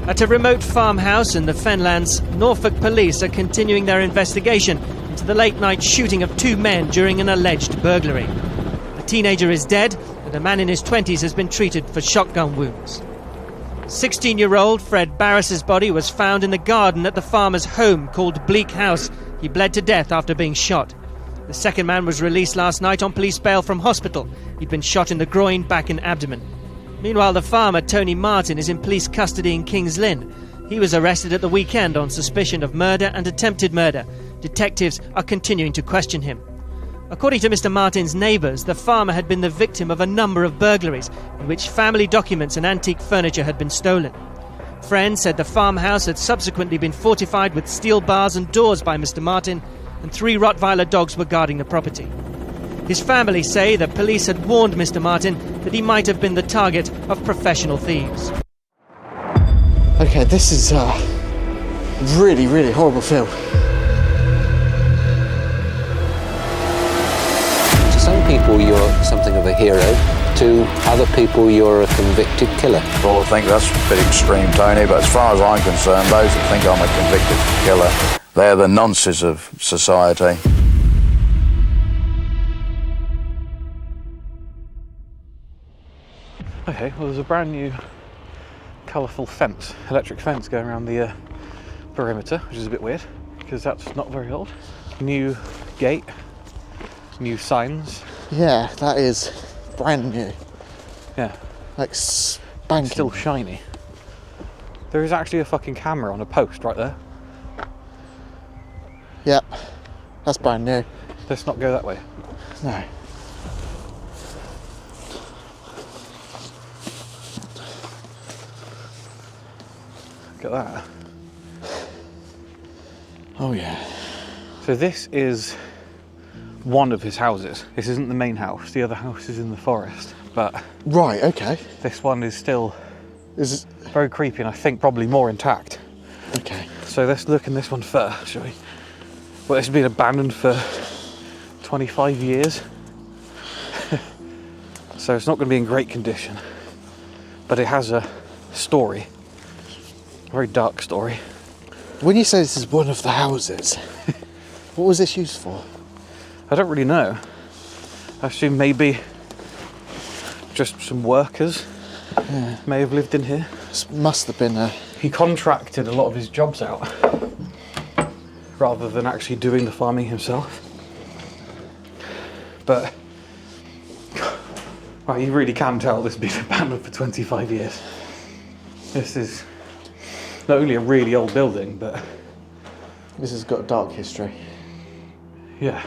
At a remote farmhouse in the Fenlands, Norfolk police are continuing their investigation into the late-night shooting of 2 men during an alleged burglary. A teenager is dead, and a man in his 20s has been treated for shotgun wounds. 16-year-old Fred Barris's body was found in the garden at the farmer's home called Bleak House. He bled to death after being shot. The second man was released last night on police bail from hospital. He'd been shot in the groin, back and abdomen. Meanwhile, the farmer, Tony Martin, is in police custody in Kings Lynn. He was arrested at the weekend on suspicion of murder and attempted murder. Detectives are continuing to question him. According to Mr. Martin's neighbours, the farmer had been the victim of a number of burglaries in which family documents and antique furniture had been stolen. Friends said the farmhouse had subsequently been fortified with steel bars and doors by Mr. Martin, and 3 Rottweiler dogs were guarding the property. His family say the police had warned Mr. Martin that he might have been the target of professional thieves. Okay, this is a really, really horrible film. To some people you're something of a hero, to other people you're a convicted killer. Well, I think that's a bit extreme, Tony, but as far as I'm concerned, those that think I'm a convicted killer, they're the nonces of society. Okay, well there's a brand new colourful fence, electric fence going around the perimeter, which is a bit weird, because that's not very old. New gate, new signs. Yeah, that is brand new. Yeah. Like spanking. Still shiny. There is actually a fucking camera on a post right there. Yep, that's brand new. Let's not go that way. No. Look at that. Oh yeah. So this is one of his houses. This isn't the main house. The other house is in the forest. But right, okay. This one is still Is very creepy, and I think probably more intact. okay. So let's look in this one first, shall we? Well, this has been abandoned for 25 years. So it's not going to be in great condition. But it has a story. A very dark story. When you say this is one of the houses, what was this used for? I don't really know. I assume maybe just some workers may have lived in here. This must have been a... He contracted a lot of his jobs out rather than actually doing the farming himself. But well, you really can tell this has been abandoned for 25 years. This is not only a really old building, but This has got a dark history. yeah.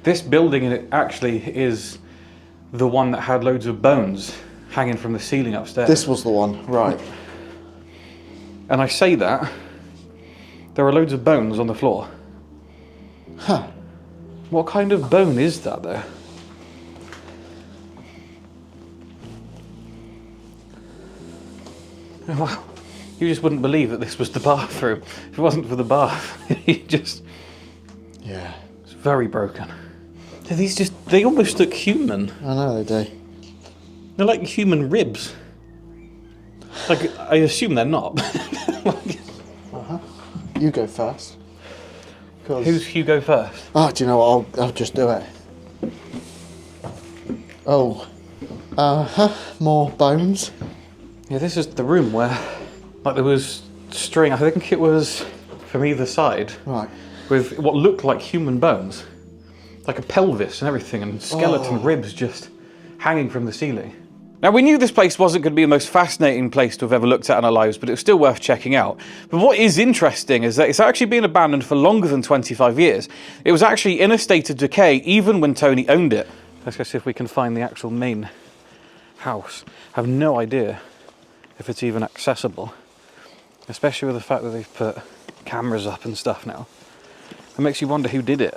This building in it actually is the one that had loads of bones hanging from the ceiling upstairs. This was the one, right. And I say that, there are loads of bones on the floor. Huh. What kind of bone is that there? Wow. You just wouldn't believe that this was the bathroom. If it wasn't for the bath, you just... Yeah. It's very broken. They almost look human. I know they do. They're like human ribs. Like, I assume they're not. Uh-huh. You go first. Who's Hugo first? Oh, do you know what? I'll just do it. Oh. Uh-huh. More bones. Yeah, this is the room where, like, there was string, I think it was from either side, Right. with what looked like human bones. Like a pelvis and everything, and skeleton ribs just hanging from the ceiling. Now, we knew this place wasn't going to be the most fascinating place to have ever looked at in our lives, but it was still worth checking out. But what is interesting is that it's actually been abandoned for longer than 25 years. It was actually in a state of decay even when Tony owned it. Let's go see if we can find the actual main house. I have no idea if it's even accessible, especially with the fact that they've put cameras up and stuff now. It makes you wonder who did it.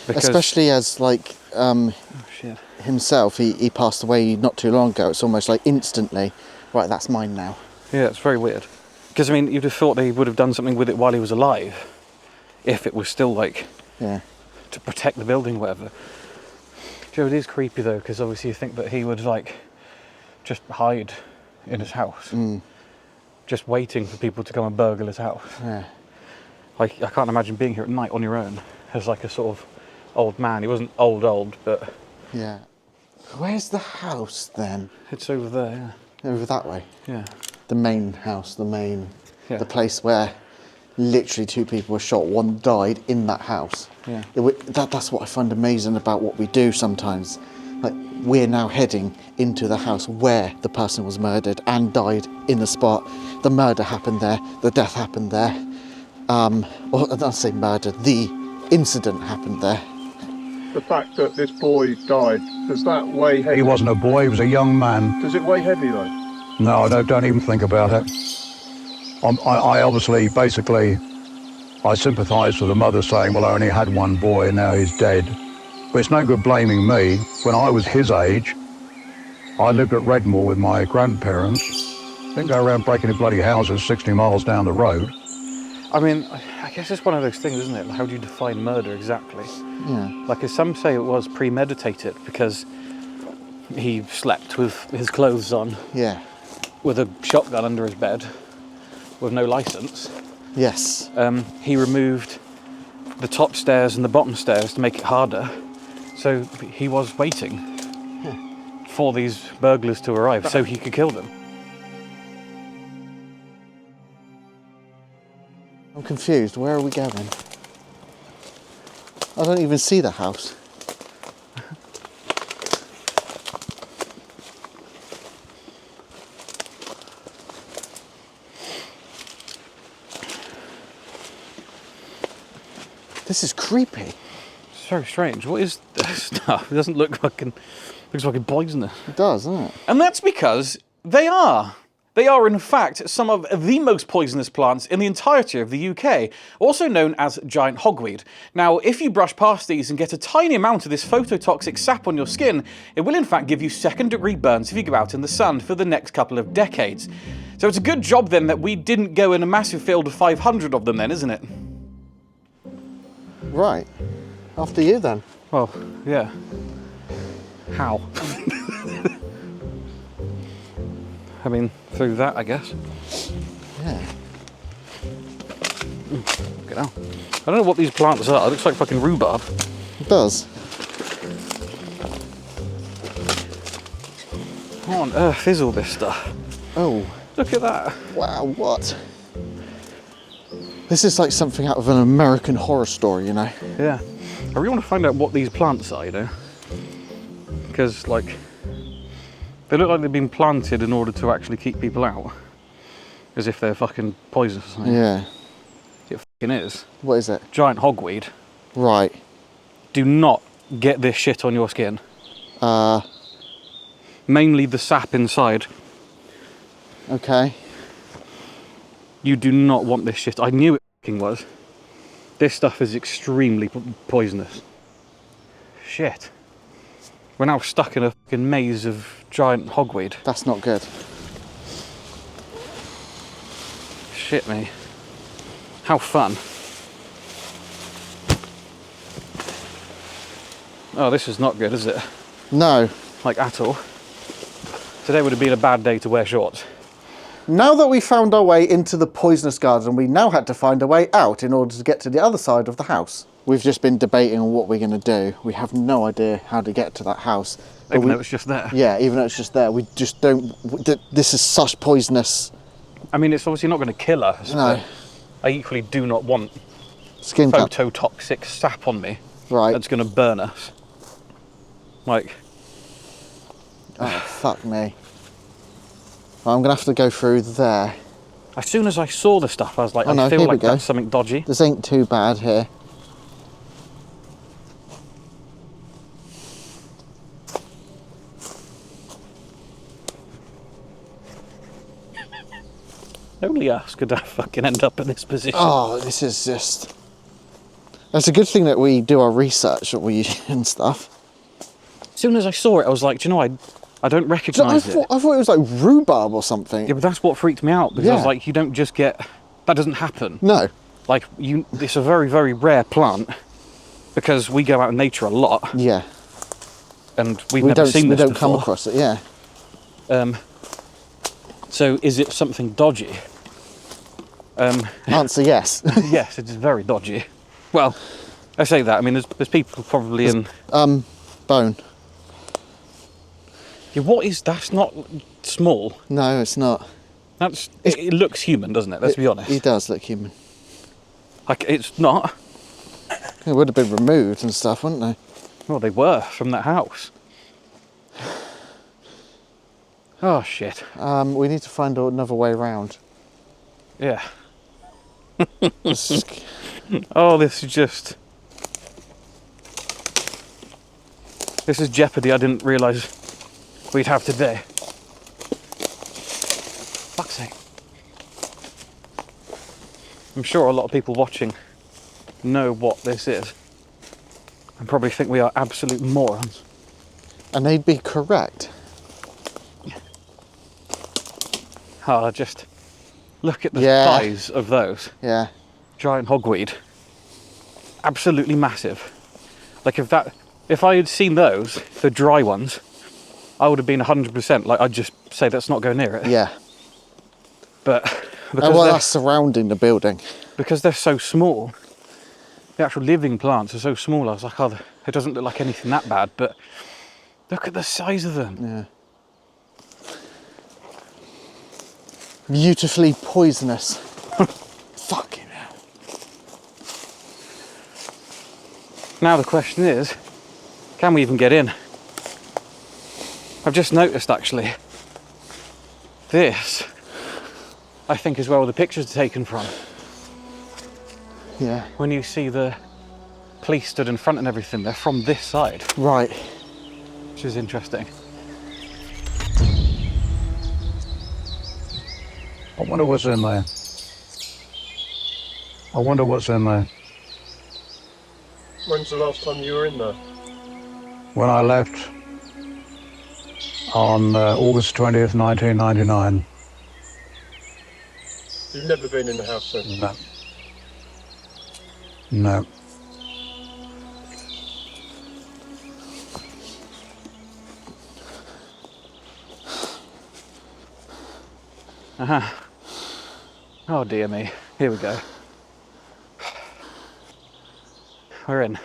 Because, especially as, like, oh shit. himself, he passed away not too long ago. It's almost like instantly, right, that's mine now. Yeah, it's very weird. Because, I mean, you'd have thought they would have done something with it while he was alive, if it was still, like, Yeah. to protect the building or whatever. Joe, it is creepy, though, because obviously you think that he would, like, just hide in his house. just waiting for people to come and burgle his house. Yeah. Like, I can't imagine being here at night on your own as like a sort of old man. He wasn't old, but... Yeah. Where's the house then? It's over there, yeah. Over that way? Yeah. The main house, the Yeah. place where literally 2 people were shot, 1 died in that house. Yeah. That's what I find amazing about what we do sometimes. Like, we're now heading into the house where the person was murdered and died in the spot. The murder happened there, the death happened there. Or I don't say murder, the incident happened there. The fact that this boy died, does that weigh heavy? He wasn't a boy, he was a young man. Does it weigh heavy though? No, don't even think about it. I obviously, basically, I sympathise with the mother saying, well, I only had 1 boy and now he's dead. But it's no good blaming me. When I was his age, I lived at Redmore with my grandparents. Didn't go around breaking into bloody houses 60 miles down the road. I mean, I guess it's one of those things, isn't it? How do you define murder exactly? Yeah. Like, as some say, it was premeditated because he slept with his clothes on, Yeah. with a shotgun under his bed, with no license. Yes. He removed the top stairs and the bottom stairs to make it harder. So he was waiting for these burglars to arrive so he could kill them. I'm confused. Where are we going? I don't even see the house. This is creepy. It's very strange. What is this stuff? It doesn't look fucking... looks fucking poisonous. It does, doesn't it? And that's because they are. They are, in fact, some of the most poisonous plants in the entirety of the UK, also known as giant hogweed. Now, if you brush past these and get a tiny amount of this phototoxic sap on your skin, it will in fact give you second-degree burns if you go out in the sun for the next couple of decades. So it's a good job then that we didn't go in a massive field of 500 of them then, isn't it? Right. After you then. Well, yeah. How? I mean, through that, I guess. Yeah. Get out. I don't know what these plants are. It looks like fucking rhubarb. It does. What on earth is all this stuff? Oh. Look at that. Wow, what? This is like something out of an American horror story, you know? Yeah. I really want to find out what these plants are, you know? Because, like, they look like they've been planted in order to actually keep people out. As if they're fucking poisonous or something. Yeah. It fucking is. What is it? Giant hogweed. Right. Do not get this shit on your skin. Mainly the sap inside. Okay. You do not want this shit. I knew it fucking was. This stuff is extremely poisonous. Shit. We're now stuck in a fucking maze of giant hogweed. That's not good. Shit me. How fun. Oh, this is not good, is it? No. Like, at all. Today would have been a bad day to wear shorts. Now that we found our way into the poisonous garden, we now had to find a way out in order to get to the other side of the house. We've just been debating on what we're going to do. We have no idea how to get to that house. Even though it's just there. Yeah, even though it's just there. We just don't... This is such poisonous... I mean, it's obviously not going to kill us. No. But I equally do not want Skin cut. phototoxic sap on me. Right. That's going to burn us. Like... Oh, fuck me. I'm going to have to go through there. As soon as I saw the stuff, I was like, Oh, no, I feel here we like go. that's something dodgy. This ain't too bad here. Only us could fucking end up in this position. Oh, this is just... It's a good thing that we do our research and stuff. As soon as I saw it, I was like, do you know, I don't I recognise it. thought it was like rhubarb or something. Yeah, but that's what freaked me out, because I was Yeah. like, you don't just get... That doesn't happen. No. Like, it's a very, very rare plant, because we go out in nature a lot, Yeah. and we've never seen we this don't come before. across it, yeah. So is it something dodgy? Answer yes. Yes, it is very dodgy. Well, I say that. I mean, there's people probably in. Bone. Yeah, what is that's not small. No, it's not. It looks human, doesn't it? Let's be honest. He does look human. Like it's not. It would have been removed and stuff, wouldn't they? Well, they were from that house. Oh shit. We need to find another way around. Yeah. Oh, this is just. This is jeopardy I didn't realise we'd have today. Fuck's sake. I'm sure a lot of people watching know what this is and probably think we are absolute morons. And they'd be correct. Oh, just look at the size of those. Yeah. Giant hogweed. Absolutely massive. Like if I had seen those, the dry ones, I would have been 100%. Like I'd just say let's not go near it. Yeah. But Well, that's surrounding the building. Because they're so small, the actual living plants are so small. I was like, oh, it doesn't look like anything that bad. But look at the size of them. Yeah. Beautifully poisonous. Fucking hell. Now the question is, can we even get in? I've just noticed actually, this, I think is where all the pictures are taken from. Yeah. When you see the police stood in front and everything, they're from this side. Right. Which is interesting. I wonder what's in there. I wonder what's in there. When's the last time you were in there? When I left on August 20th, 1999. You've never been in the house since? No. No. Uh-huh. Oh dear me. Here we go. We're in.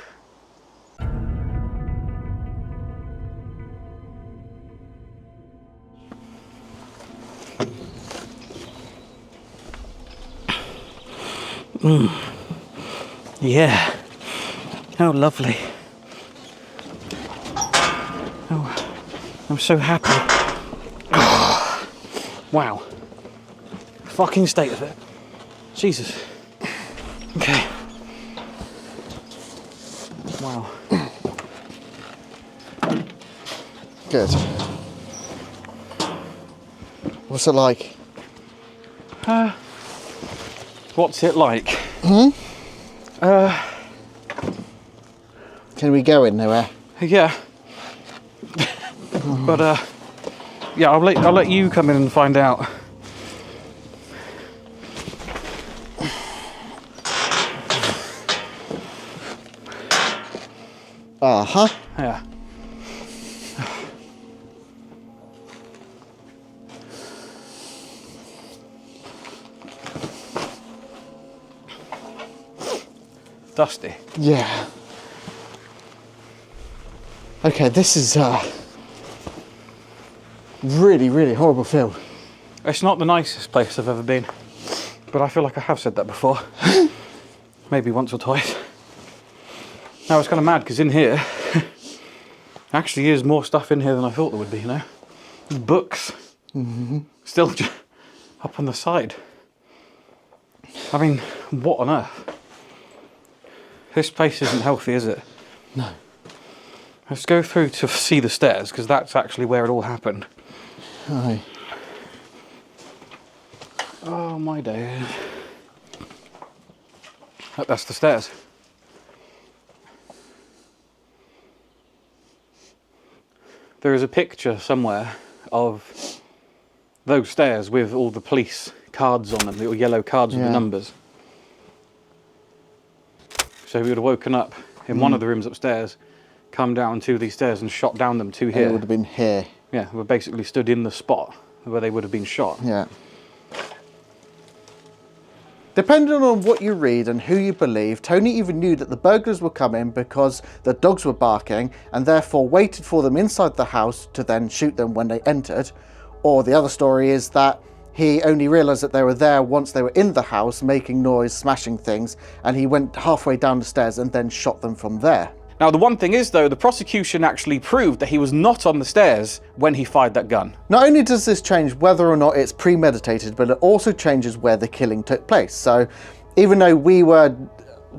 Yeah. How lovely. Oh, I'm so happy. Wow. Fucking state of it. Jesus. Okay. Wow. Good. What's it like? What's it like? Can we go in nowhere? Yeah. But yeah, I'll let you come in and find out. Uh-huh. Yeah. Dusty. Yeah. Okay, this is really, really horrible feel. It's not the nicest place I've ever been, but I feel like I have said that before. Maybe once or twice. Now it's kind of mad because in here, actually is more stuff in here than I thought there would be, you know? Books. Mm-hmm. Still just up on the side. I mean, what on earth? This place isn't healthy, is it? No. Let's go through to see the stairs, because that's actually where it all happened. Aye. Oh, my days. That's the stairs. There is a picture somewhere of those stairs with all the police cards on them, little yellow cards with the numbers. So we would have woken up in one of the rooms upstairs, come down to these stairs and shot down them to here. It would have been here. Yeah, we basically stood in the spot where they would have been shot. Yeah. Depending on what you read and who you believe, Tony even knew that the burglars were coming because the dogs were barking and therefore waited for them inside the house to then shoot them when they entered. Or the other story is that he only realised that they were there once they were in the house, making noise, smashing things, and he went halfway down the stairs and then shot them from there. Now, the one thing is, though, the prosecution actually proved that he was not on the stairs when he fired that gun. Not only does this change whether or not it's premeditated, but it also changes where the killing took place. So even though we were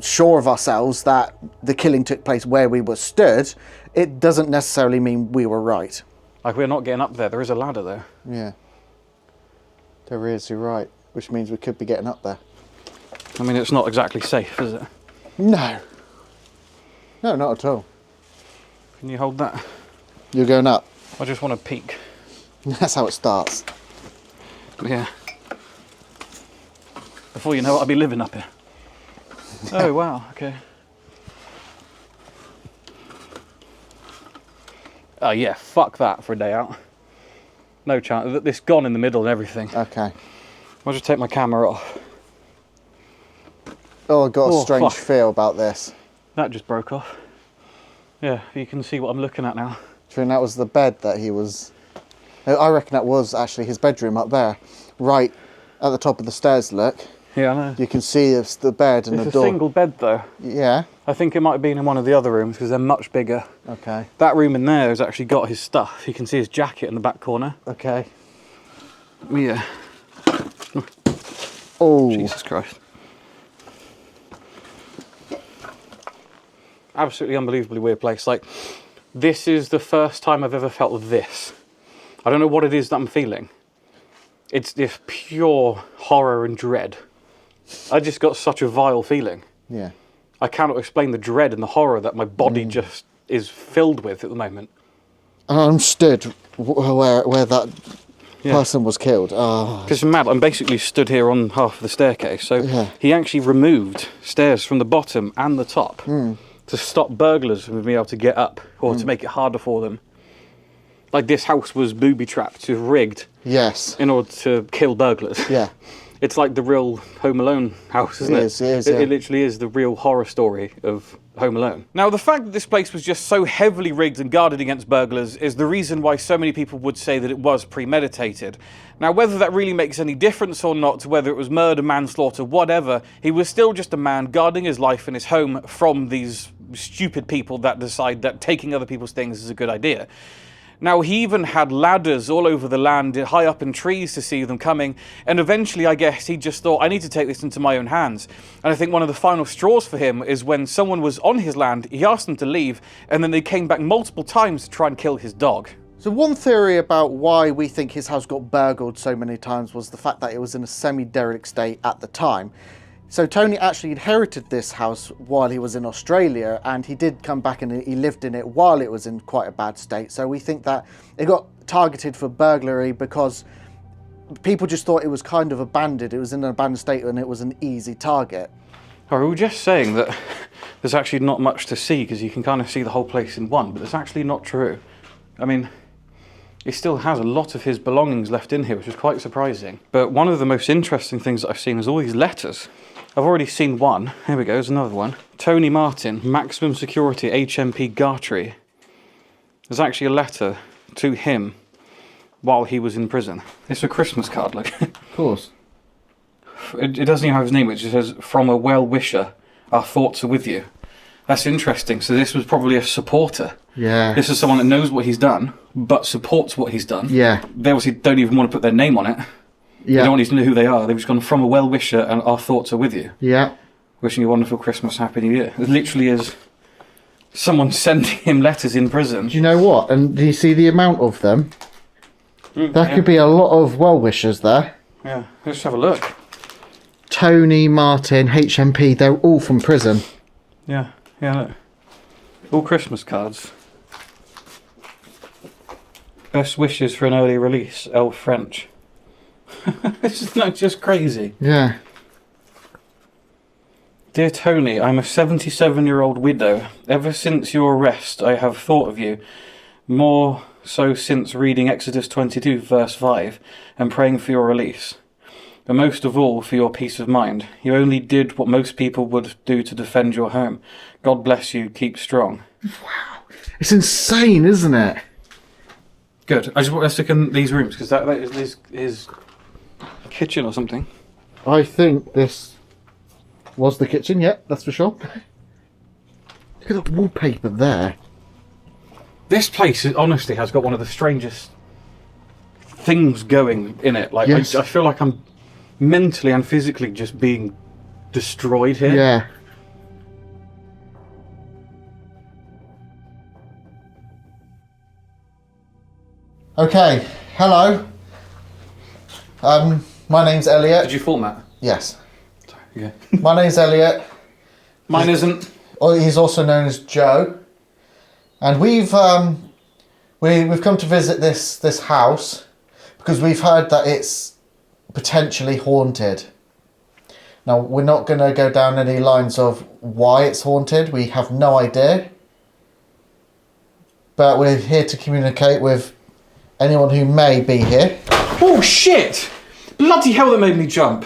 sure of ourselves that the killing took place where we were stood, it doesn't necessarily mean we were right. Like, we're not getting up there. There is a ladder there. Yeah. There is, you're right. Which means we could be getting up there. I mean, it's not exactly safe, is it? No. No, not at all. Can you hold that? You're going up? I just want to peek. That's how it starts. Yeah. Before you know it, I'll be living up here. Oh, wow, okay. Oh, yeah, fuck that for a day out. No chance. This gone in the middle and everything. Okay. I'll just take my camera off. Oh, I've got a strange fuck. feel about this. That just broke off. Yeah, you can see what I'm looking at now. Do you think that was the bed that he was... I reckon that was actually his bedroom up there. Right at the top of the stairs, look. Yeah, I know. You can see it's the bed and It's the a door. single bed, though. Yeah. I think it might have been in one of the other rooms because they're much bigger. Okay. That room in there has actually got his stuff. You can see his jacket in the back corner. Okay. Yeah. Oh. Jesus Christ. Absolutely unbelievably weird place. Like, this is the first time I've ever felt this. I don't know what it is that I'm feeling. It's this pure horror and dread. I just got such a vile feeling. Yeah. I cannot explain the dread and the horror that my body just is filled with at the moment. I'm stood where that person was killed. Oh. Because mad, I'm basically stood here on half of the staircase. So Yeah. he actually removed stairs from the bottom and the top to stop burglars from being able to get up or to make it harder for them. Like, this house was booby-trapped, rigged Yes. in order to kill burglars. Yeah. It's like the real Home Alone house, isn't it? It is, It yeah. literally is the real horror story of Home Alone. Now, the fact that this place was just so heavily rigged and guarded against burglars is the reason why so many people would say that it was premeditated. Now, whether that really makes any difference or not, whether it was murder, manslaughter, whatever, he was still just a man guarding his life and his home from these stupid people that decide that taking other people's things is a good idea. Now, he even had ladders all over the land, high up in trees to see them coming, and eventually, I guess, he just thought, I need to take this into my own hands. And I think one of the final straws for him is when someone was on his land, he asked them to leave, and then they came back multiple times to try and kill his dog. So one theory about why we think his house got burgled so many times was the fact that it was in a semi-derelict state at the time. So Tony actually inherited this house while he was in Australia, and he did come back and he lived in it while it was in quite a bad state. So we think that it got targeted for burglary because people just thought it was kind of abandoned. It was in an abandoned state and it was an easy target. Are we just saying that there's actually not much to see because you can kind of see the whole place in one, but that's actually not true. I mean, he still has a lot of his belongings left in here, which is quite surprising. But one of the most interesting things that I've seen is all these letters. I've already seen one. Here we go, there's another one. Tony Martin, Maximum Security, HMP Gartree. There's actually a letter to him while he was in prison. It's a Christmas card, look. Of course. It doesn't even have his name, it just says, from a well-wisher, our thoughts are with you. That's interesting. So this was probably a supporter. Yeah. This is someone that knows what he's done, but supports what he's done. Yeah. They obviously don't even want to put their name on it. Yeah. They don't want you to know who they are. They've just gone from a well-wisher and our thoughts are with you. Yeah. Wishing you a wonderful Christmas, Happy New Year. It literally is someone sending him letters in prison. Do you know what? And do you see the amount of them? There could be a lot of well-wishers there. Yeah, let's have a look. Tony, Martin, HMP, they're all from prison. Yeah, look. All Christmas cards. Best wishes for an early release, L French. It's not just crazy. Yeah. Dear Tony, I'm a 77-year-old widow. Ever since your arrest, I have thought of you. More so since reading Exodus 22, verse 5, and praying for your release. but most of all for your peace of mind. You only did what most people would do to defend your home. God bless you. Keep strong. Wow. It's insane, isn't it? Good. I just want to look in these rooms, because that is his kitchen or something. I think this was the kitchen, yeah, that's for sure. Look at the wallpaper there. This place honestly has got one of the strangest things going in it. Like, yes. I feel like I'm mentally and physically just being destroyed here. Yeah. Okay, hello. My name's Elliot. Did you format? Yes. Yeah. My name's Elliot. Mine isn't. He's also known as Joe. And we've come to visit this house because we've heard that it's potentially haunted. Now, we're not going to go down any lines of why it's haunted. We have no idea. But we're here to communicate with anyone who may be here. Oh, shit! Bloody hell, that made me jump.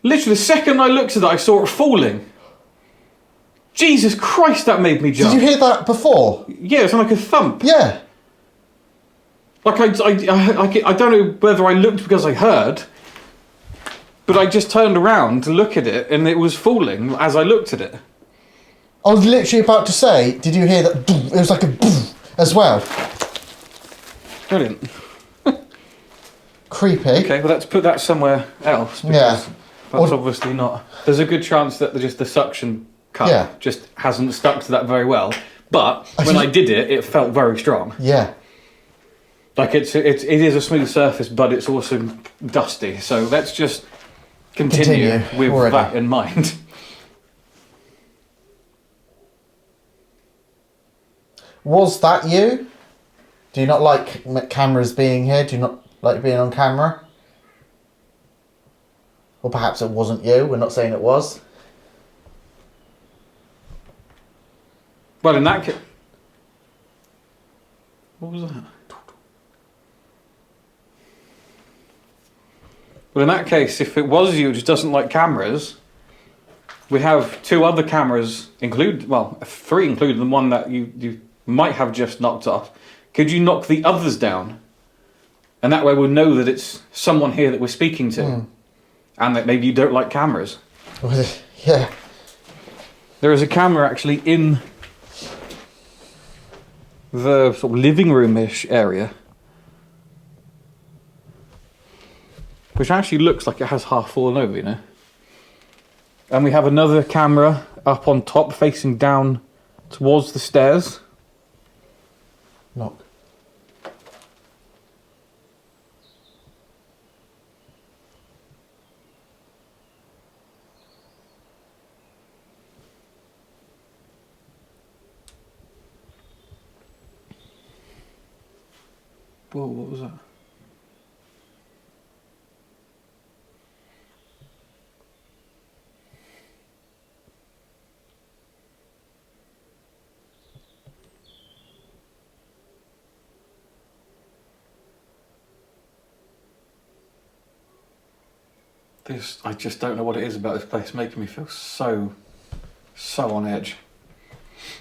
Literally, the second I looked at it, I saw it falling. Jesus Christ, that made me jump. Did you hear that before? Yeah, it sounded like a thump. Yeah. Like, I don't know whether I looked because I heard, but I just turned around to look at it, and it was falling as I looked at it. I was literally about to say, did you hear that? It was like a boom as well. Brilliant. Creepy. Okay, well, let's put that somewhere else. Yeah. That's obviously not. There's a good chance that just the suction cup just hasn't stuck to that very well. But when I did it, it felt very strong. Yeah. Like it is a smooth surface, but it's also dusty. So let's just continue. With already. that in mind. Was that you? Do you not like cameras being here? Do you not like being on camera? Or perhaps it wasn't you. We're not saying it was. Well, in that case... What was that? Well, in that case, if it was you who just doesn't like cameras, we have 2 other cameras, well, 3 including the one that you might have just knocked off. Could you knock the others down? And that way we'll know that it's someone here that we're speaking to. And that maybe you don't like cameras. Yeah. There is a camera actually in the sort of living room-ish area, which actually looks like it has half fallen over, you know. And we have another camera up on top facing down towards the stairs. Knock. Whoa, what was that? I just don't know what it is about this place making me feel so on edge.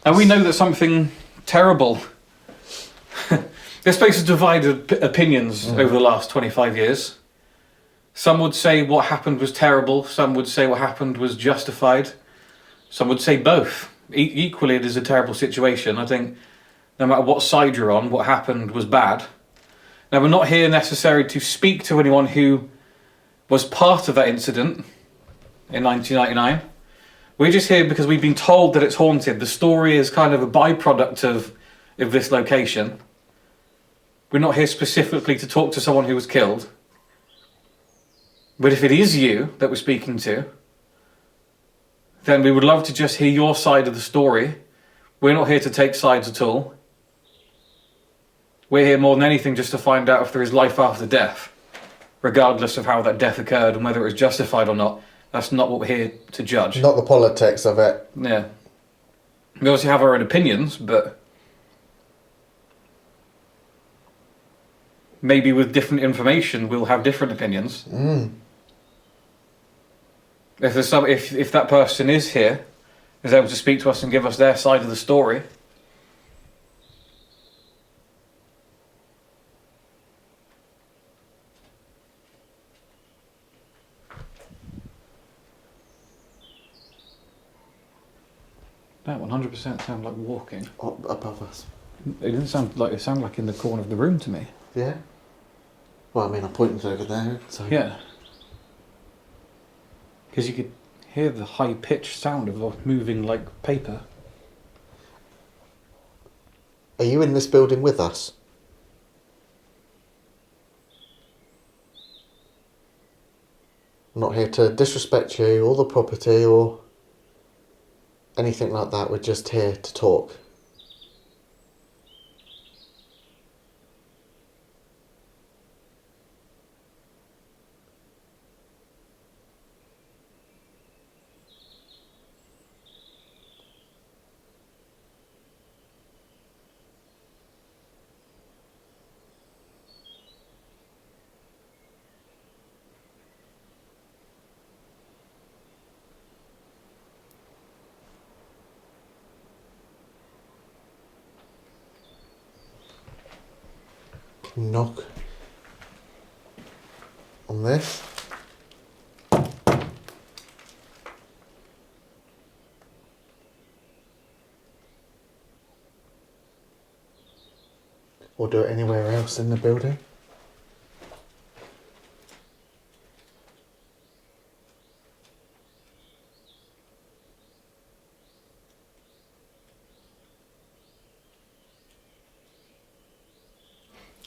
And we know that something terrible... This place has divided opinions over the last 25 years. Some would say what happened was terrible. Some would say what happened was justified. Some would say both. Equally, it is a terrible situation. I think no matter what side you're on, what happened was bad. Now, we're not here necessarily to speak to anyone who was part of that incident in 1999. We're just here because we've been told that it's haunted. The story is kind of a byproduct of this location. We're not here specifically to talk to someone who was killed. But if it is you that we're speaking to, then we would love to just hear your side of the story. We're not here to take sides at all. We're here more than anything just to find out if there is life after death, regardless of how that death occurred and whether it was justified or not. That's not what we're here to judge. Not the politics of it. Yeah. We obviously have our own opinions, but... maybe with different information we'll have different opinions. If there's if that person is here, is able to speak to us and give us their side of the story. That 100% sounded like walking. Above us. It didn't sound like it sounded like in the corner of the room to me. Yeah. Well, I mean, I pointed over there, so... Yeah. Because you could hear the high-pitched sound of moving, like, paper. Are you in this building with us? I'm not here to disrespect you or the property or anything like that. We're just here to talk. Knock on this. Or do it anywhere else in the building.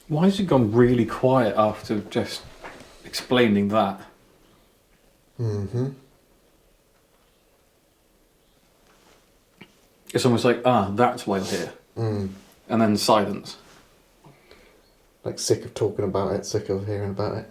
Why has it gone really quiet after just explaining that? It's almost like, that's why you're here. And then silence. Like sick of talking about it, sick of hearing about it.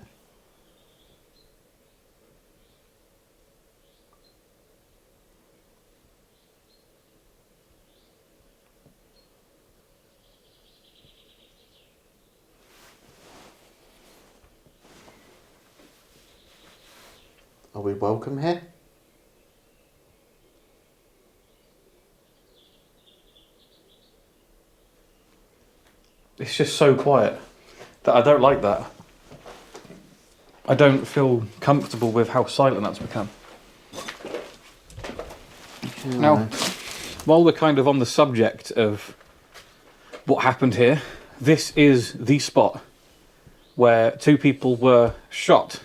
Are we welcome here? It's just so quiet that I don't like that. I don't feel comfortable with how silent that's become. Now, while we're kind of on the subject of what happened here, this is the spot where 2 people were shot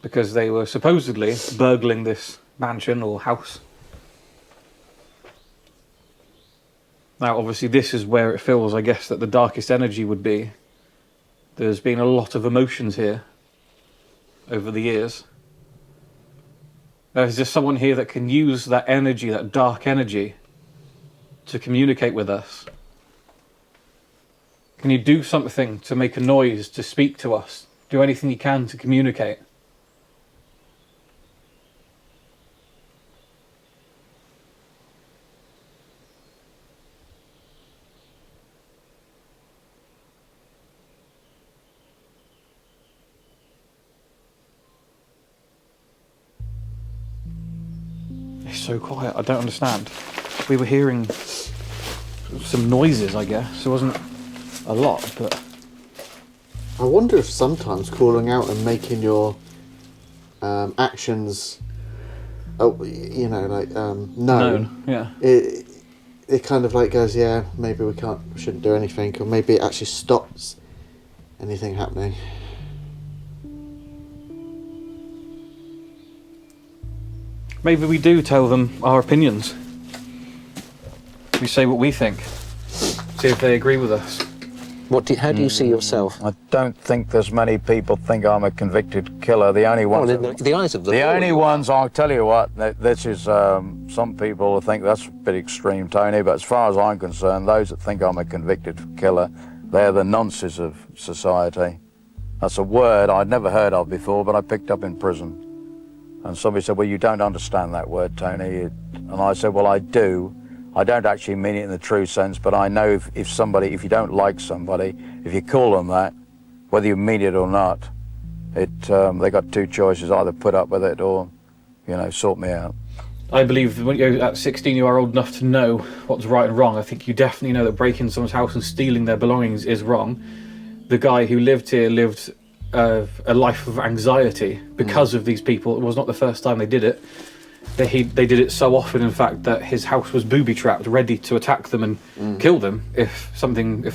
because they were supposedly burgling this mansion or house. Now, obviously, this is where it feels, I guess, that the darkest energy would be. There's been a lot of emotions here over the years. There's just someone here that can use that energy, that dark energy, to communicate with us. Can you do something to make a noise, to speak to us? Do anything you can to communicate? It's so quiet, I don't understand. We were hearing some noises, I guess. It wasn't a lot, but... I wonder if sometimes calling out and making your actions, known. Yeah. It kind of like goes, yeah, maybe we shouldn't do anything, or maybe it actually stops anything happening. Maybe we do tell them our opinions. We say what we think. See if they agree with us. How do you see yourself? I don't think there's many people think I'm a convicted killer. The only ones... Well, in the eyes of the The law, only you are. ones, I'll tell you what, this is, some people think that's a bit extreme, Tony, but as far as I'm concerned, those that think I'm a convicted killer, they're the nonces of society. That's a word I'd never heard of before, but I picked up in prison. And somebody said, well, you don't understand that word, Tony. And I said, well, I do. I don't actually mean it in the true sense, but I know if you don't like somebody, if you call them that, whether you mean it or not, they got two choices: either put up with it or, sort me out. I believe that when you're at 16, you are old enough to know what's right and wrong. I think you definitely know that breaking someone's house and stealing their belongings is wrong. The guy who lived here lived a life of anxiety because of these people. It was not the first time they did it. They did it so often, in fact, that his house was booby-trapped, ready to attack them and kill them if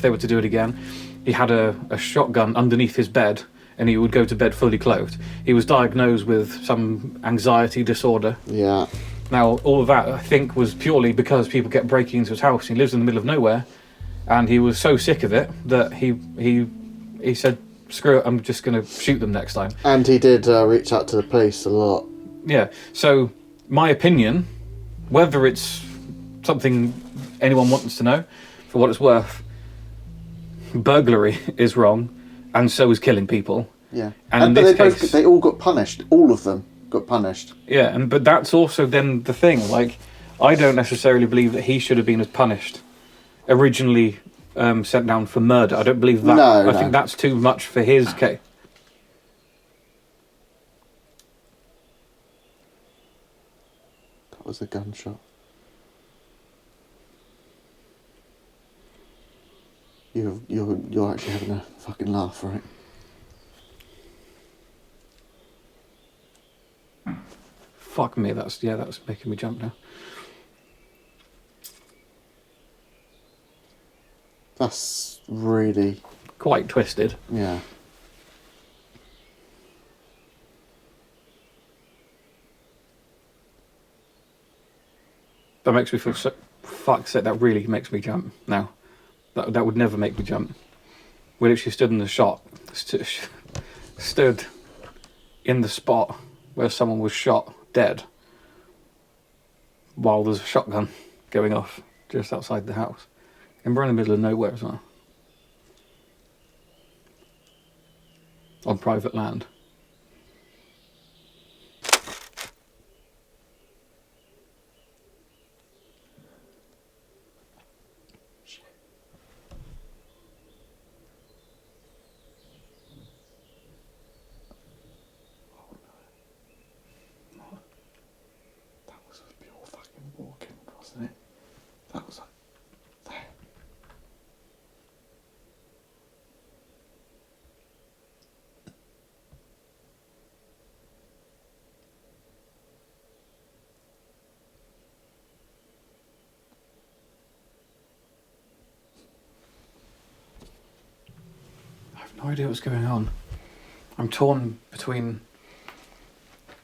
they were to do it again. He had a shotgun underneath his bed, and he would go to bed fully clothed. He was diagnosed with some anxiety disorder. Yeah. Now, all of that, I think, was purely because people kept breaking into his house. He lives in the middle of nowhere, and he was so sick of it that he said, screw it, I'm just going to shoot them next time. And he did reach out to the police a lot. Yeah, so my opinion, whether it's something anyone wants to know, for what it's worth, burglary is wrong, and so is killing people. Yeah. And in but this case, they all got punished. All of them got punished. yeah, but that's also then the thing. Like, I don't necessarily believe that he should have been as punished. Originally sent down for murder. I don't believe that. I think that's too much for his case. That was a gunshot. You're actually having a fucking laugh, right? Fuck me, that's making me jump now. That's really... Quite twisted. Yeah. That makes me feel so... Fuck's sake, that really makes me jump now. That would never make me jump. We literally stood in the shot. Stood in the spot where someone was shot dead while there's a shotgun going off just outside the house. And we're in the middle of nowhere as well. On private land. That was a pure fucking walking, wasn't it? That was like there. I have no idea what's going on. I'm torn between...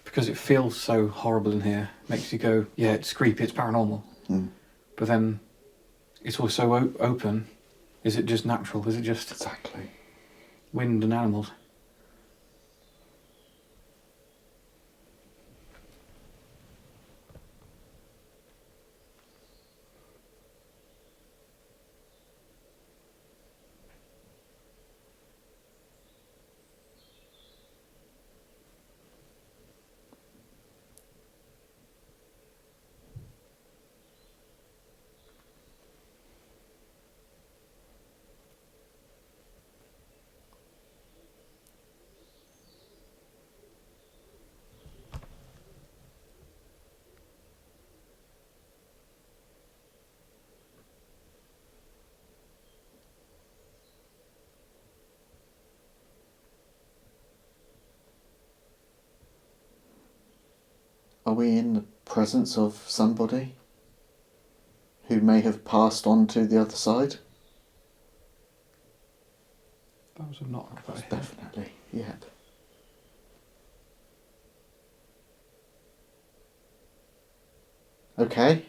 Because it feels so horrible in here. Makes you go, yeah, it's creepy, it's paranormal. But then it's also open. Is it just natural? Is it just... Exactly. Wind and animals? Are we in the presence of somebody who may have passed on to the other side? That was a knock. Definitely, yeah. Okay.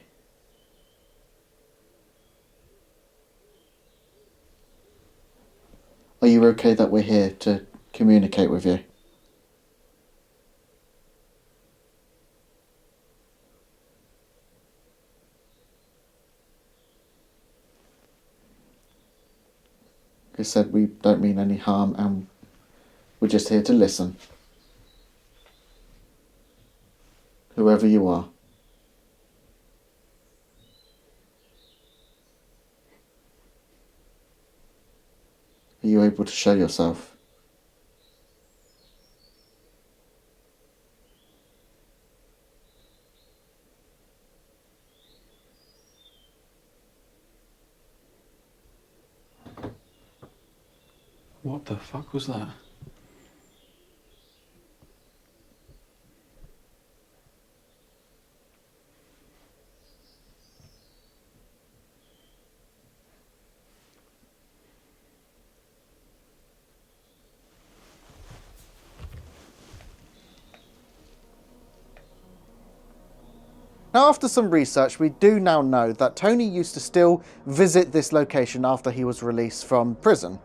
Are you okay that we're here to communicate with you? Like I said, we don't mean any harm and we're just here to listen. Whoever you are. you able to show yourself? What the fuck was that? Now, after some research, we do now know that Tony used to still visit this location after he was released from prison.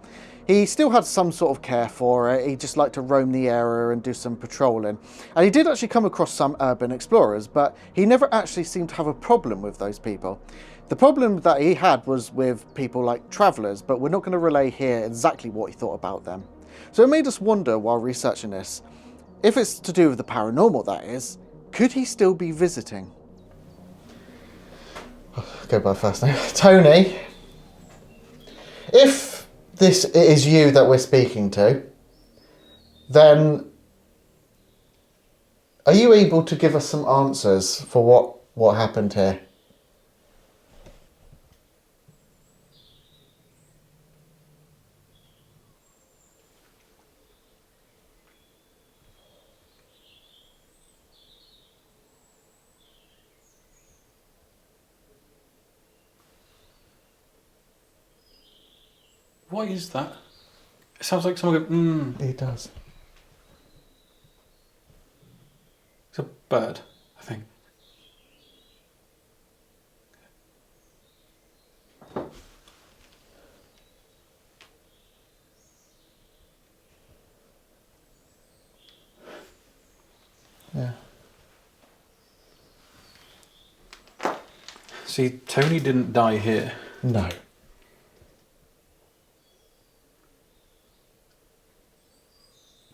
He still had some sort of care for it. He just liked to roam the area and do some patrolling. And he did actually come across some urban explorers, but he never actually seemed to have a problem with those people. The problem that he had was with people like travellers, but we're not going to relay here exactly what he thought about them. So it made us wonder while researching this, if it's to do with the paranormal, that is, could he still be visiting? Go by first name. Tony, if this is you that we're speaking to, then are you able to give us some answers for what happened here? What is that? It sounds like someone go, He does. It's a bird, I think. Yeah. See, Tony didn't die here. No.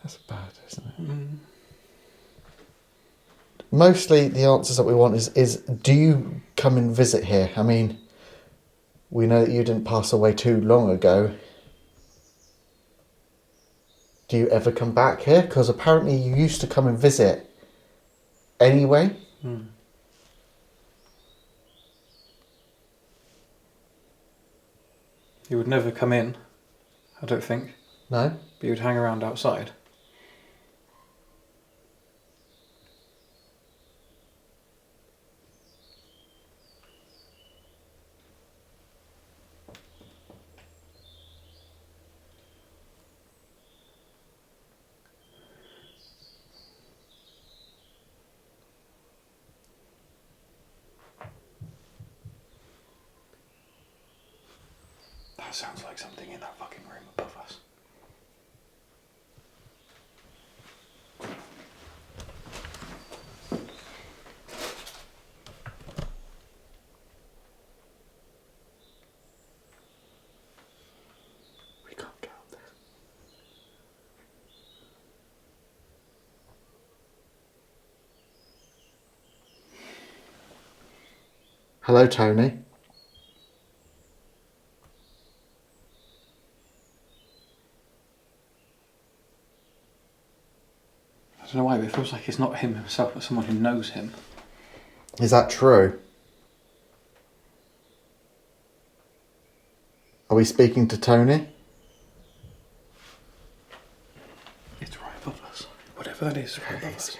That's bad, isn't it? Mostly the answers that we want is do you come and visit here? I mean, we know that you didn't pass away too long ago. Do you ever come back here? Because apparently you used to come and visit anyway. He would never come in, I don't think. No? But he would hang around outside. That sounds like something in that fucking room above us. We can't get up there. Hello, Tony. I don't know why, but it feels like it's not him himself, but someone who knows him. Is that true? Are we speaking to Tony? It's right above us. Whatever that is, right above us.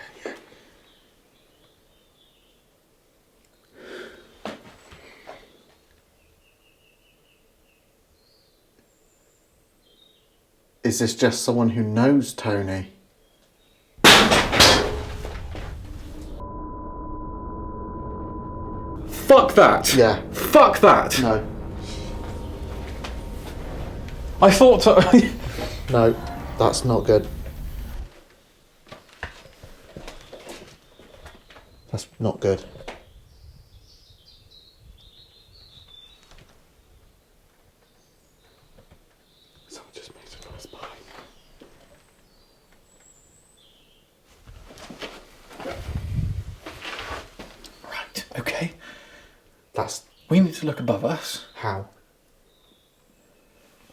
Is this just someone who knows Tony? Fuck that! Yeah. Fuck that! No. I thought so. No, that's not good. That's not good. Someone just made a noise behind me. Right, okay. That's We need to look above us. how.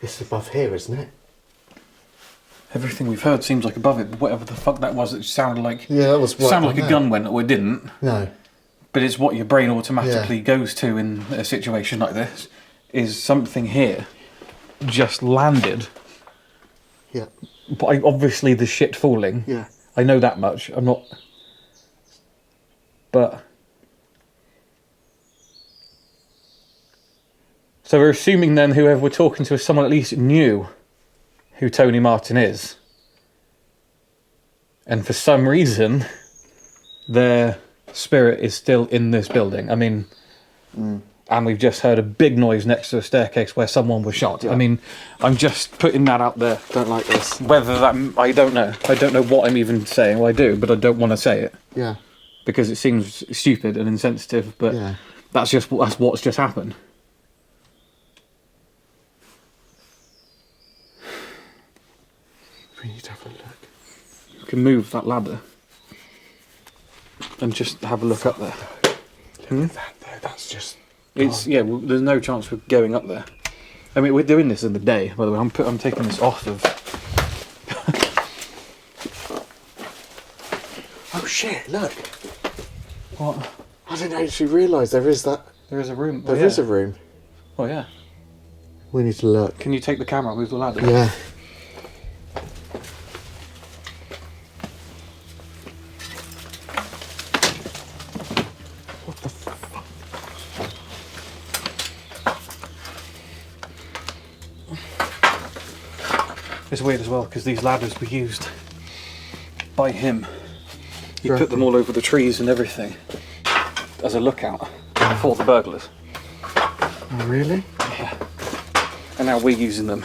It's above here, isn't it? Everything we've heard seems like above it, but whatever the fuck that was, it sounded like... Yeah, that was what sounded I like a know. gun went, or it didn't. No. But it's what your brain automatically goes to in a situation like this, is something here just landed. Yeah. But obviously the shit falling. Yeah. I know that much. I'm not... But... So we're assuming then whoever we're talking to is someone at least knew who Tony Martin is. And for some reason, their spirit is still in this building. I mean, and we've just heard a big noise next to a staircase where someone was shot. Yeah. I mean, I'm just putting that out there. Don't like this. Whether that... I don't know. I don't know what I'm even saying. Well, I do, but I don't want to say it. Yeah. Because it seems stupid and insensitive, but Yeah. that's what's just happened. We need to have a look. You can move that ladder and just have a look up there. Look at that there, that's just... It's well, there's no chance we're going up there. I mean, we're doing this in the day, by the way. I'm taking this off of... Oh shit, look. What? I didn't actually realise there is that... There is a room. There is a room. Oh, yeah. We need to look. Can you take the camera and move the ladder? Yeah. What the fuck? It's weird as well, because these ladders were used by him. He Right. put them all over the trees and everything as a lookout for the burglars. Oh, really? Yeah. And now we're using them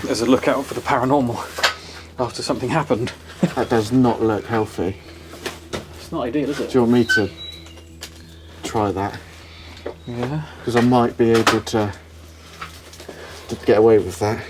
as a lookout for the paranormal after something happened. That does not look healthy. It's not ideal, is it? Do you want me to try that? Yeah. Because I might be able to get away with that.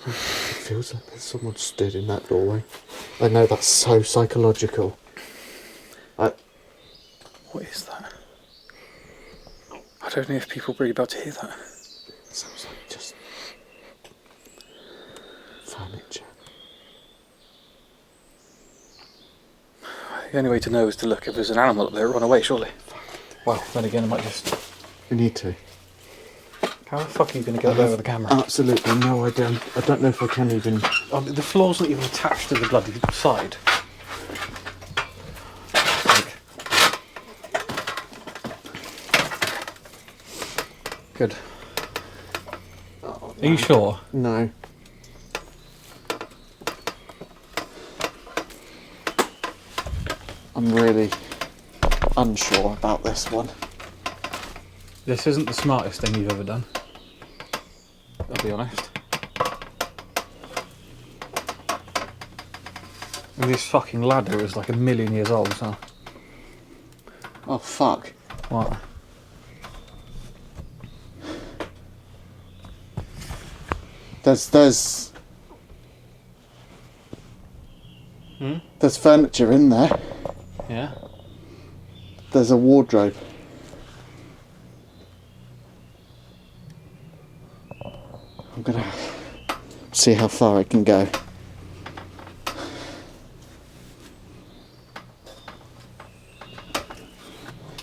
It feels like there's someone stood in that doorway. I know that's so psychological. What is that? I don't know if people are really about to hear that. Sounds like just furniture. The only way to know is to look if there's an animal up there, run away, surely. Well, then again, I might just... We need to. How the fuck are you going to get there with the camera? Absolutely no idea. I don't know if I can even... Oh, the floor's not even attached to the bloody side. Good. Oh, Are you sure? no. I'm really unsure about this one. This isn't the smartest thing you've ever done. I'll be honest. And this fucking ladder is like 1,000,000 years old, so... Oh fuck. What? There's furniture in there. Yeah? There's a wardrobe. I'm gonna see how far I can go.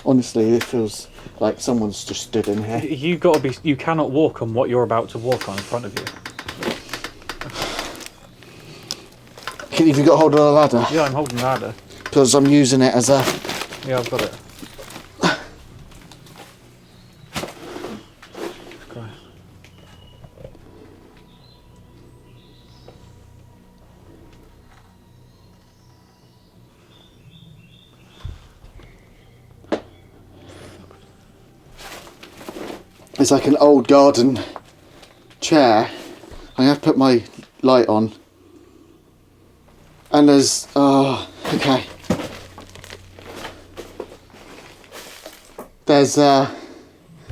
Honestly, it feels like someone's just stood in here. You gotta be... You cannot walk on what you're about to walk on in front of you. Have you got hold of the ladder? Yeah, I'm holding the ladder. Because I'm using it as a... Yeah, I've got it. Christ. It's like an old garden chair. I have to put my light on. And there's... Oh, okay. There's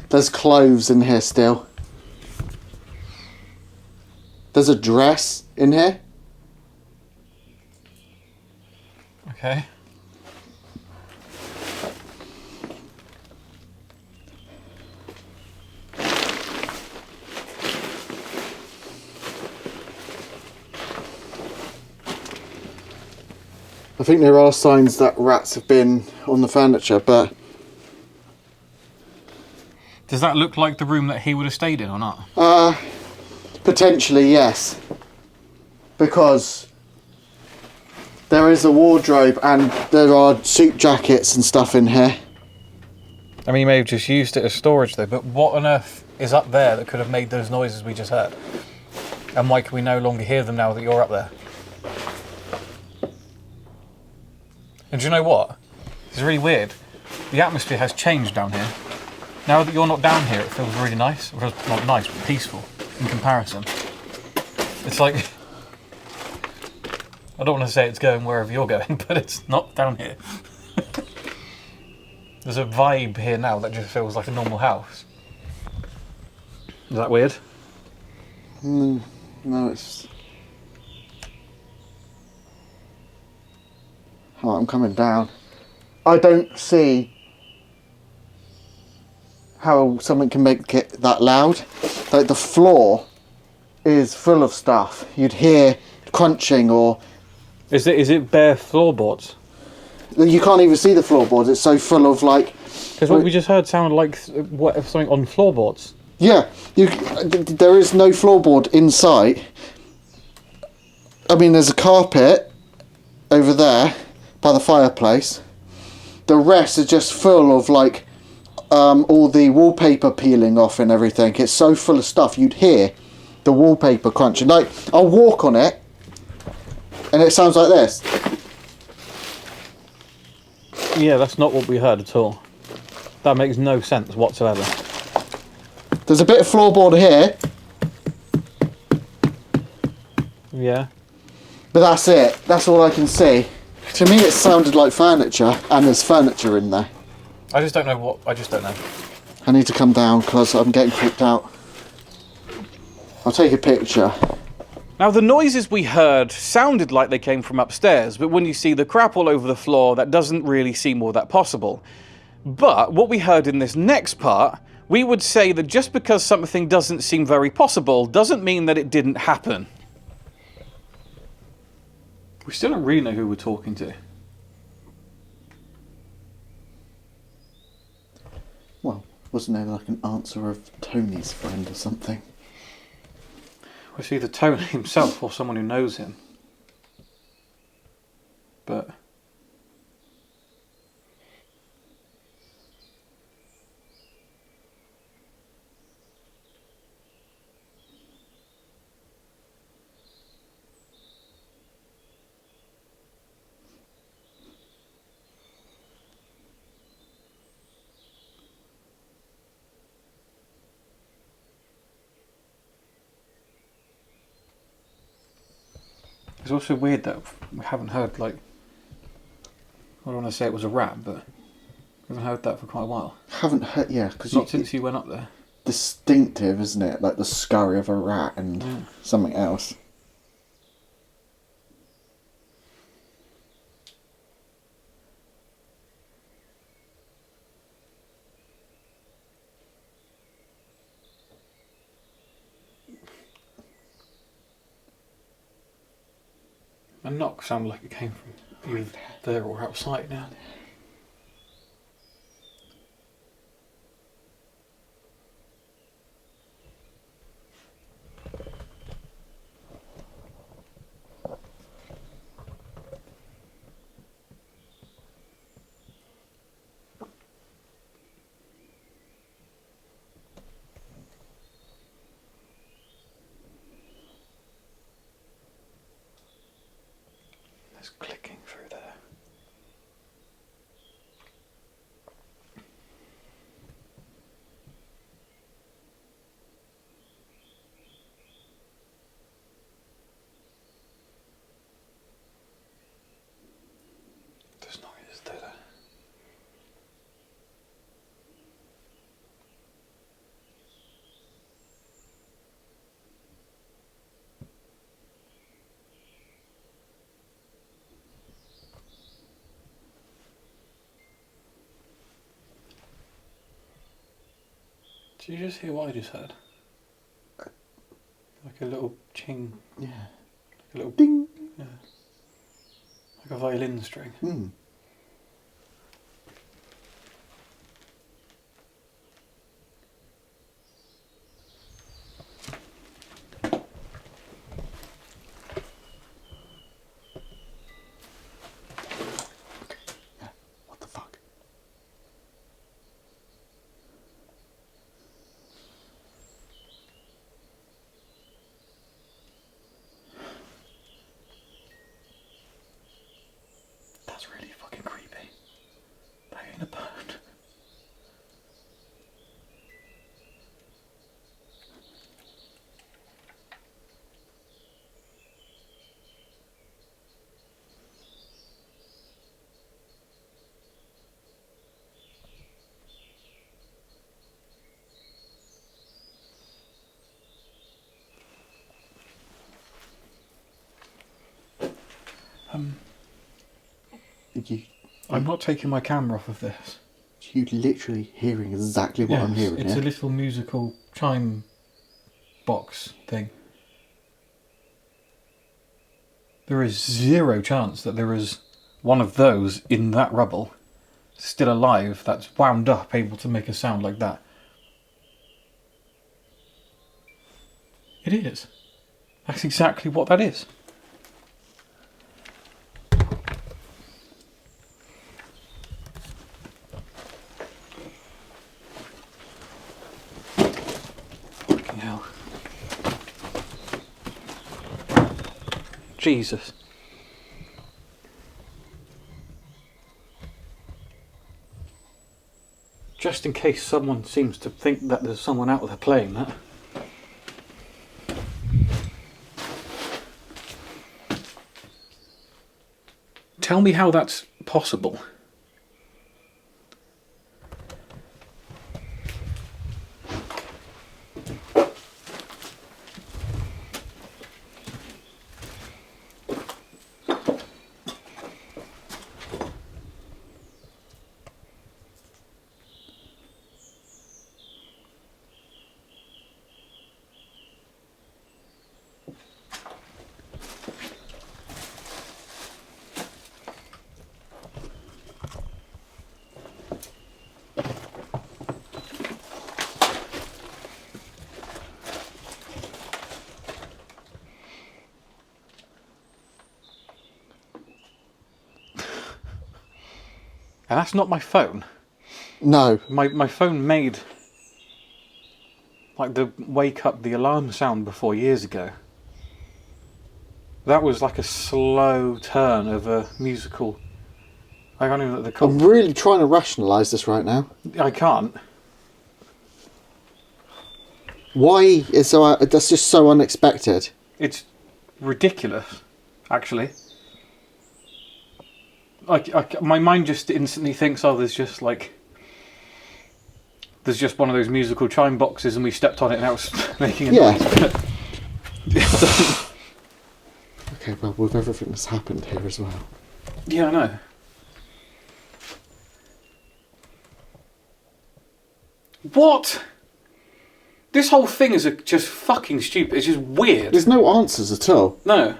There's clothes in here still. There's a dress in here. Okay. I think there are signs that rats have been on the furniture, but... Does that look like the room that he would have stayed in or not? Potentially, yes. Because there is a wardrobe and there are suit jackets and stuff in here. I mean, he may have just used it as storage though, but what on earth is up there that could have made those noises we just heard? And why can we no longer hear them now that you're up there? And do you know what? It's really weird. The atmosphere has changed down here. Now that you're not down here, it feels really nice. Well, not nice, but peaceful in comparison. It's like... I don't want to say it's going wherever you're going, but it's not down here. There's a vibe here now that just feels like a normal house. Is that weird? No, it's... Oh, I'm coming down. I don't see how something can make it that loud. Like, the floor is full of stuff. You'd hear crunching or... Is it bare floorboards? You can't even see the floorboards. It's so full of, like... Because what we just heard sounded like something on floorboards. Yeah, there is no floorboard in sight. I mean, there's a carpet over there by the fireplace. The rest is just full of, like, all the wallpaper peeling off and everything. It's so full of stuff. You'd hear the wallpaper crunching. Like, I'll walk on it and it sounds like this. Yeah, that's not what we heard at all. That makes no sense whatsoever. There's a bit of floorboard here. Yeah. But that's it. That's all I can see. To me it sounded like furniture, and there's furniture in there. I just don't know what... I just don't know. I need to come down because I'm getting freaked out. I'll take a picture. Now, the noises we heard sounded like they came from upstairs, but when you see the crap all over the floor, that doesn't really seem all that possible. But what we heard in this next part, we would say that just because something doesn't seem very possible doesn't mean that it didn't happen. We still don't really know who we're talking to. Well, wasn't there like an answer of Tony's friend or something? It's either Tony himself or someone who knows him. But... it's also weird that we haven't heard, like... I don't want to say it was a rat, but we haven't heard that for quite a while. Haven't heard, yeah, because Not since you went up there. Distinctive, isn't it? Like the scurry of a rat and something else. A knock sounded like it came from either there or outside now. There's clicking through there. There's noises there. Did you just hear what I just heard? Like a little ching. Yeah. Like a little Ding. Yeah. Like a violin string. Mm. What the fuck? That's really fucking creepy. That ain't a bird. I'm not taking my camera off of this. You literally hearing exactly what I'm hearing. It's yeah? a little musical chime box thing. There is zero chance that there is one of those in that rubble, still alive, that's wound up, able to make a sound like that. It is. That's exactly what that is. Fucking hell. Jesus. Just in case someone seems to think that there's someone out there playing that. Tell me how that's possible. And that's not my phone. No. My phone made like the wake up the alarm sound before years ago. That was like a slow turn of a musical. I can't even know what they're called. I'm really trying to rationalise this right now. I can't. Why is so? That's just so unexpected. It's ridiculous, actually. Like my mind just instantly thinks, oh, there's just one of those musical chime boxes, and we stepped on it, and now it's making a noise. Okay, well, with everything that's happened here as well. Yeah, I know. What? This whole thing is just fucking stupid. It's just weird. There's no answers at all. No.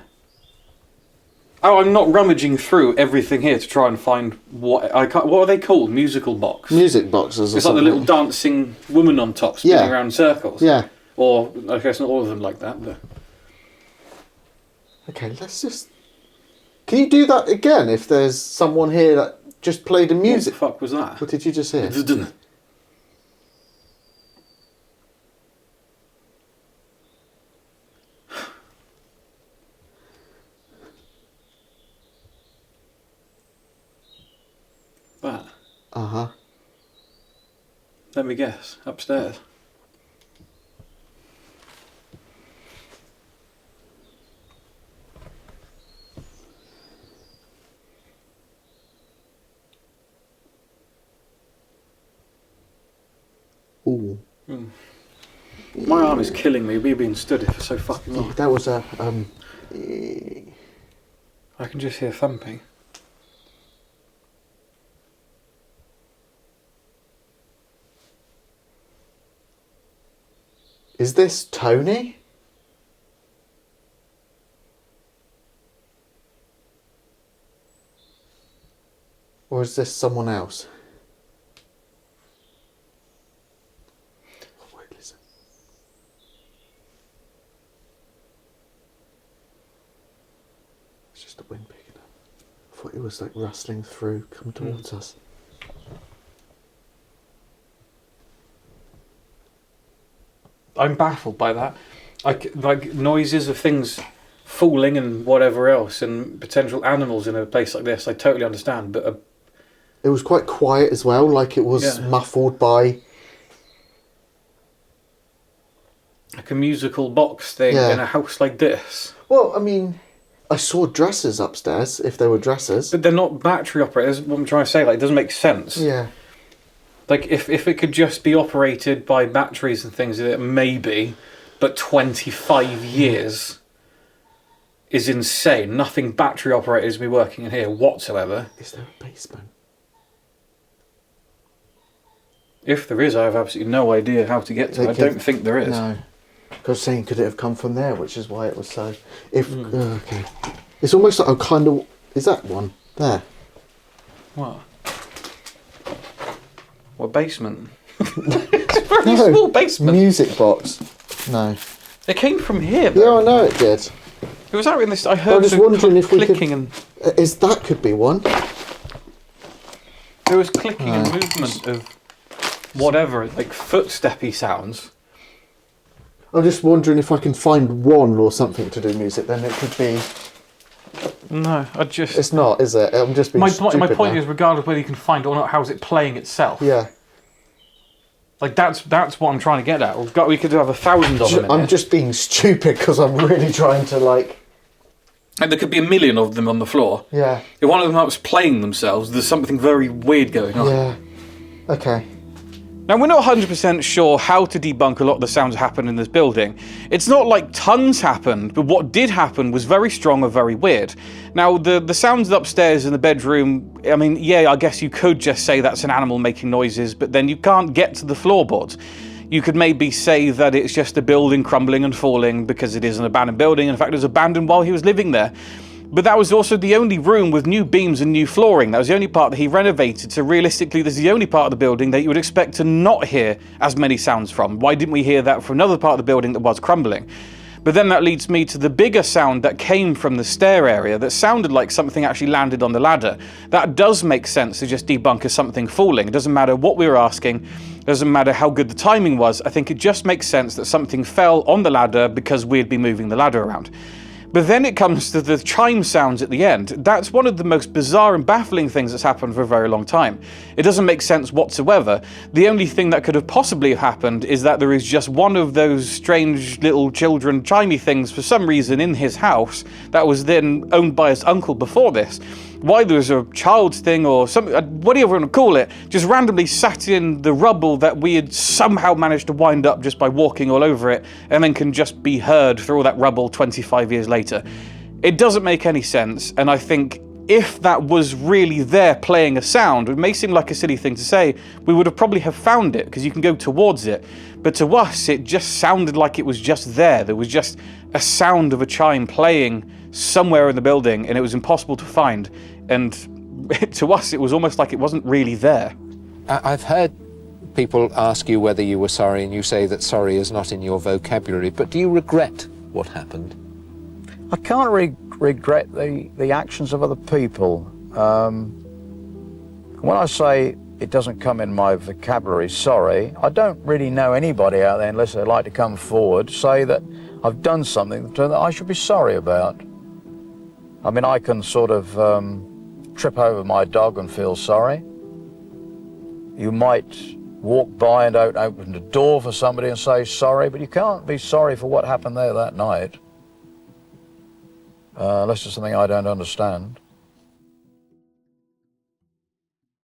Oh, I'm not rummaging through everything here to try and find what I can't. What are they called? Musical box. Music boxes. It's like the little dancing woman on top spinning around in circles. Yeah. Or I guess not all of them like that, but. Okay, let's just. Can you do that again if there's someone here that just played a music? What the fuck was that? What did you just hear? That. Uh-huh. Let me guess. Upstairs. Ooh. My arm is killing me. We've been stood here for so fucking long. That was a I can just hear thumping. Is this Tony? Or is this someone else? Oh, wait, listen. It's just the wind picking up. I thought it was like rustling through, coming towards us. I'm baffled by that. Like noises of things falling and whatever else, and potential animals in a place like this, I totally understand. But it was quite quiet as well, like it was muffled by... like a musical box thing in a house like this. Well, I mean, I saw dressers upstairs, if there were dressers. But they're not battery operators, what I'm trying to say. Like, it doesn't make sense. Yeah. Like, if it could just be operated by batteries and things, it may be, but 25 years is insane. Nothing battery operators be working in here whatsoever. Is there a basement? If there is, I have absolutely no idea how to get to it. I don't think there is. No. I was saying, could it have come from there, which is why it was so... okay. It's almost like a kind of... Is that one? There. What? What, basement? It's a very small basement. Music box. No. It came from here, though. Yeah, I know it did. It was out in this... I heard was wondering if we clicking could, and... that could be one. There was clicking and movement of whatever, like footsteppy sounds. I'm just wondering if I can find one or something to do music, then it could be... No, I just... It's not, is it? I'm just being stupid My point now. is, regardless of whether you can find it or not, how's it playing itself? Yeah. Like, that's what I'm trying to get at. We could have 1,000 of them in I'm here. just being stupid because I'm really trying to, like... And there could be 1,000,000 of them on the floor. Yeah. If one of them was playing themselves, there's something very weird going on. Yeah. Okay. Now, we're not 100% sure how to debunk a lot of the sounds that happen in this building. It's not like tons happened, but what did happen was very strong or very weird. Now, the sounds upstairs in the bedroom, I mean, yeah, I guess you could just say that's an animal making noises, but then you can't get to the floorboards. You could maybe say that it's just a building crumbling and falling because it is an abandoned building. In fact, it was abandoned while he was living there. But that was also the only room with new beams and new flooring. That was the only part that he renovated. So realistically, this is the only part of the building that you would expect to not hear as many sounds from. Why didn't we hear that from another part of the building that was crumbling? But then that leads me to the bigger sound that came from the stair area that sounded like something actually landed on the ladder. That does make sense to just debunk as something falling. It doesn't matter what we were asking. It doesn't matter how good the timing was. I think it just makes sense that something fell on the ladder because we'd be moving the ladder around. But then it comes to the chime sounds at the end. That's one of the most bizarre and baffling things that's happened for a very long time. It doesn't make sense whatsoever. The only thing that could have possibly happened is that there is just one of those strange little children chimey things for some reason in his house that was then owned by his uncle before this. Why there's a child's thing or something, whatever you want to call it, just randomly sat in the rubble that we had somehow managed to wind up just by walking all over it, and then can just be heard through all that rubble 25 years later. It doesn't make any sense, and I think if that was really there playing a sound, it may seem like a silly thing to say, we would have probably have found it, because you can go towards it. But to us, it just sounded like it was just there. There was just a sound of a chime playing somewhere in the building, and it was impossible to find. And to us, it was almost like it wasn't really there. I've heard people ask you whether you were sorry, and you say that sorry is not in your vocabulary, but do you regret what happened? I can't regret the actions of other people. When I say it doesn't come in my vocabulary, sorry, I don't really know anybody out there, unless they'd like to come forward, say that I've done something that I should be sorry about. I mean, I can sort of trip over my dog and feel sorry. You might walk by and don't open the door for somebody and say sorry, but you can't be sorry for what happened there that night. Unless it's something I don't understand.